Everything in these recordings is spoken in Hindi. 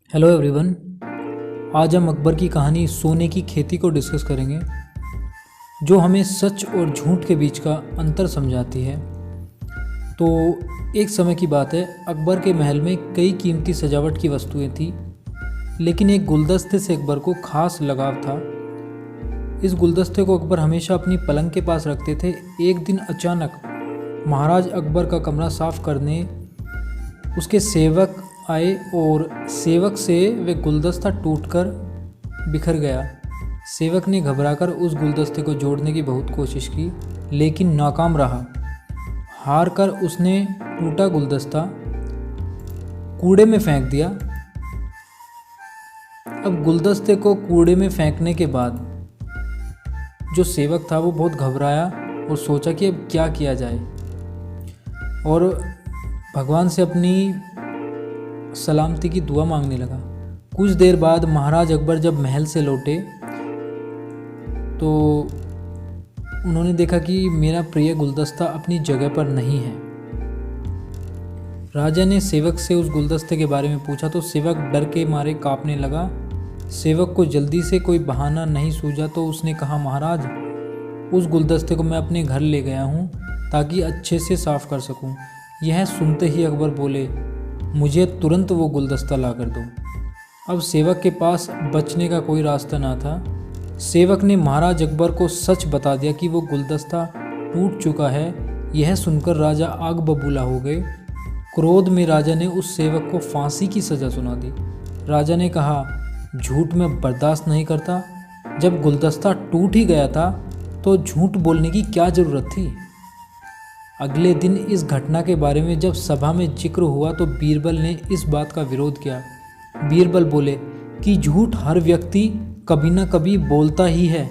Hello everyone. आज हम अकबर की कहानी सोने की खेती को डिस्कस करेंगे, जो हमें सच और झूठ के बीच का अंतर समझाती है। तो एक समय की बात है, अकबर के महल में कई कीमती सजावट की वस्तुएं थी, लेकिन एक गुलदस्ते से अकबर को खास लगाव था। इस गुलदस्ते को अकबर हमेशा अपनी पलंग के पास रखते थे। एक दिन अचानक महाराज अकबर का कमरा साफ करने उसके सेवक आए और सेवक से वे गुलदस्ता टूटकर बिखर गया। सेवक ने घबराकर उस गुलदस्ते को जोड़ने की बहुत कोशिश की, लेकिन नाकाम रहा। हार कर उसने टूटा गुलदस्ता कूड़े में फेंक दिया। अब गुलदस्ते को कूड़े में फेंकने के बाद जो सेवक था वो बहुत घबराया और सोचा कि अब क्या किया जाए, और भगवान से अपनी सलामती की दुआ मांगने लगा। कुछ देर बाद महाराज अकबर जब महल से लौटे तो उन्होंने देखा कि मेरा प्रिय गुलदस्ता अपनी जगह पर नहीं है। राजा ने सेवक से उस गुलदस्ते के बारे में पूछा तो सेवक डर के मारे कांपने लगा। सेवक को जल्दी से कोई बहाना नहीं सूझा तो उसने कहा, महाराज, उस गुलदस्ते को मैं अपने घर ले गया हूँ ताकि अच्छे से साफ कर सकूँ। यह सुनते ही अकबर बोले, मुझे तुरंत वो गुलदस्ता ला कर दो। अब सेवक के पास बचने का कोई रास्ता ना था। सेवक ने महाराज अकबर को सच बता दिया कि वो गुलदस्ता टूट चुका है। यह सुनकर राजा आग बबूला हो गए। क्रोध में राजा ने उस सेवक को फांसी की सज़ा सुना दी। राजा ने कहा, झूठ मैं बर्दाश्त नहीं करता। जब गुलदस्ता टूट ही गया था तो झूठ बोलने की क्या ज़रूरत थी। अगले दिन इस घटना के बारे में जब सभा में जिक्र हुआ तो बीरबल ने इस बात का विरोध किया। बीरबल बोले कि झूठ हर व्यक्ति कभी न कभी बोलता ही है।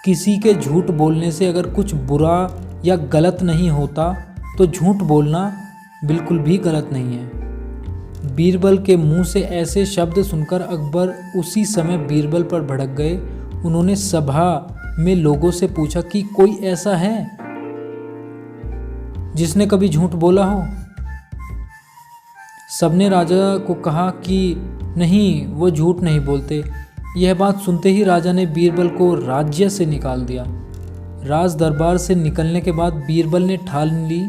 किसी के झूठ बोलने से अगर कुछ बुरा या गलत नहीं होता तो झूठ बोलना बिल्कुल भी गलत नहीं है। बीरबल के मुंह से ऐसे शब्द सुनकर अकबर उसी समय बीरबल पर भड़क गए। उन्होंने सभा में लोगों से पूछा कि कोई ऐसा है जिसने कभी झूठ बोला हो। सबने राजा को कहा कि नहीं, वो झूठ नहीं बोलते। यह बात सुनते ही राजा ने बीरबल को राज्य से निकाल दिया। राज दरबार से निकलने के बाद बीरबल ने ठान ली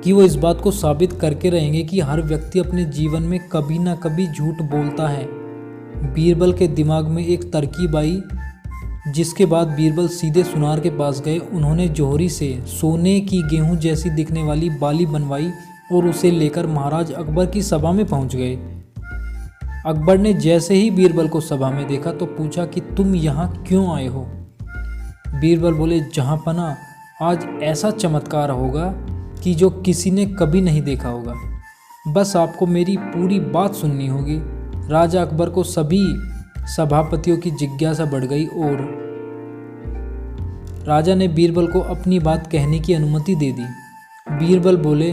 कि वो इस बात को साबित करके रहेंगे कि हर व्यक्ति अपने जीवन में कभी ना कभी झूठ बोलता है। बीरबल के दिमाग में एक तरकीब आई, जिसके बाद बीरबल सीधे सुनार के पास गए। उन्होंने जोहरी से सोने की गेहूं जैसी दिखने वाली बाली बनवाई और उसे लेकर महाराज अकबर की सभा में पहुंच गए। अकबर ने जैसे ही बीरबल को सभा में देखा तो पूछा कि तुम यहाँ क्यों आए हो। बीरबल बोले, जहाँपना, आज ऐसा चमत्कार होगा कि जो किसी ने कभी नहीं देखा होगा। बस आपको मेरी पूरी बात सुननी होगी। राजा अकबर को सभी सभापतियों की जिज्ञासा बढ़ गई और राजा ने बीरबल को अपनी बात कहने की अनुमति दे दी। बीरबल बोले,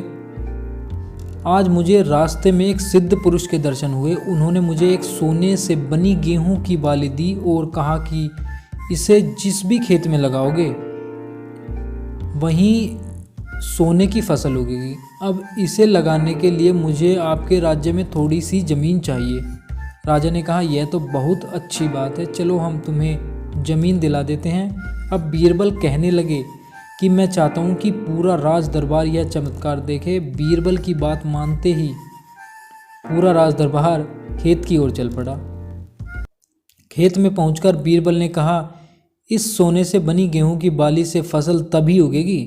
आज मुझे रास्ते में एक सिद्ध पुरुष के दर्शन हुए। उन्होंने मुझे एक सोने से बनी गेहूं की बाली दी और कहा कि इसे जिस भी खेत में लगाओगे वहीं सोने की फसल उगेगी। अब इसे लगाने के लिए मुझे आपके राज्य में थोड़ी सी ज़मीन चाहिए। राजा ने कहा, यह तो बहुत अच्छी बात है, चलो हम तुम्हें ज़मीन दिला देते हैं। अब बीरबल कहने लगे कि मैं चाहता हूँ कि पूरा राज दरबार यह चमत्कार देखे। बीरबल की बात मानते ही पूरा राज दरबार खेत की ओर चल पड़ा। खेत में पहुंचकर बीरबल ने कहा, इस सोने से बनी गेहूं की बाली से फसल तभी उगेगी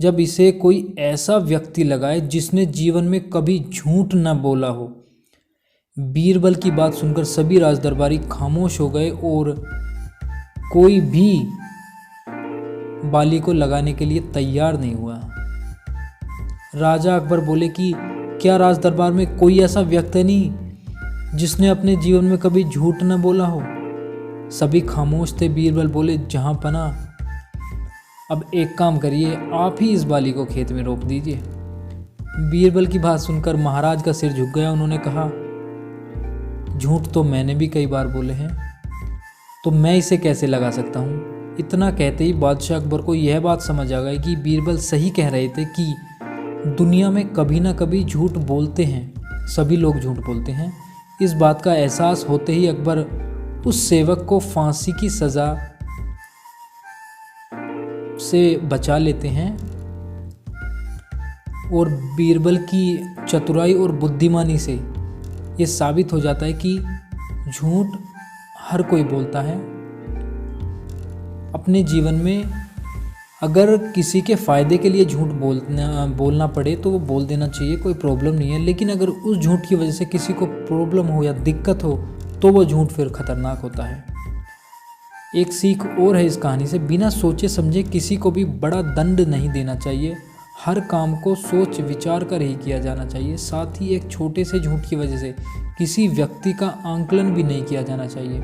जब इसे कोई ऐसा व्यक्ति लगाए जिसने जीवन में कभी झूठ न बोला हो। बीरबल की बात सुनकर सभी राजदरबारी खामोश हो गए और कोई भी बाली को लगाने के लिए तैयार नहीं हुआ। राजा अकबर बोले कि क्या राज दरबार में कोई ऐसा व्यक्ति नहीं जिसने अपने जीवन में कभी झूठ न बोला हो। सभी खामोश थे। बीरबल बोले, जहाँपना, अब एक काम करिए, आप ही इस बाली को खेत में रोप दीजिए। बीरबल की बात सुनकर महाराज का सिर झुक गया। उन्होंने कहा, झूठ तो मैंने भी कई बार बोले हैं, तो मैं इसे कैसे लगा सकता हूँ। इतना कहते ही बादशाह अकबर को यह बात समझ आ गई कि बीरबल सही कह रहे थे कि दुनिया में कभी ना कभी झूठ बोलते हैं, सभी लोग झूठ बोलते हैं। इस बात का एहसास होते ही अकबर उस सेवक को फांसी की सज़ा से बचा लेते हैं और बीरबल की चतुराई और बुद्धिमानी से ये साबित हो जाता है कि झूठ हर कोई बोलता है। अपने जीवन में अगर किसी के फ़ायदे के लिए झूठ बोलना पड़े तो वो बोल देना चाहिए, कोई प्रॉब्लम नहीं है। लेकिन अगर उस झूठ की वजह से किसी को प्रॉब्लम हो या दिक्कत हो तो वो झूठ फिर खतरनाक होता है। एक सीख और है इस कहानी से, बिना सोचे समझे किसी को भी बड़ा दंड नहीं देना चाहिए। हर काम को सोच विचार कर ही किया जाना चाहिए। साथ ही एक छोटे से झूठ की वजह से किसी व्यक्ति का आंकलन भी नहीं किया जाना चाहिए।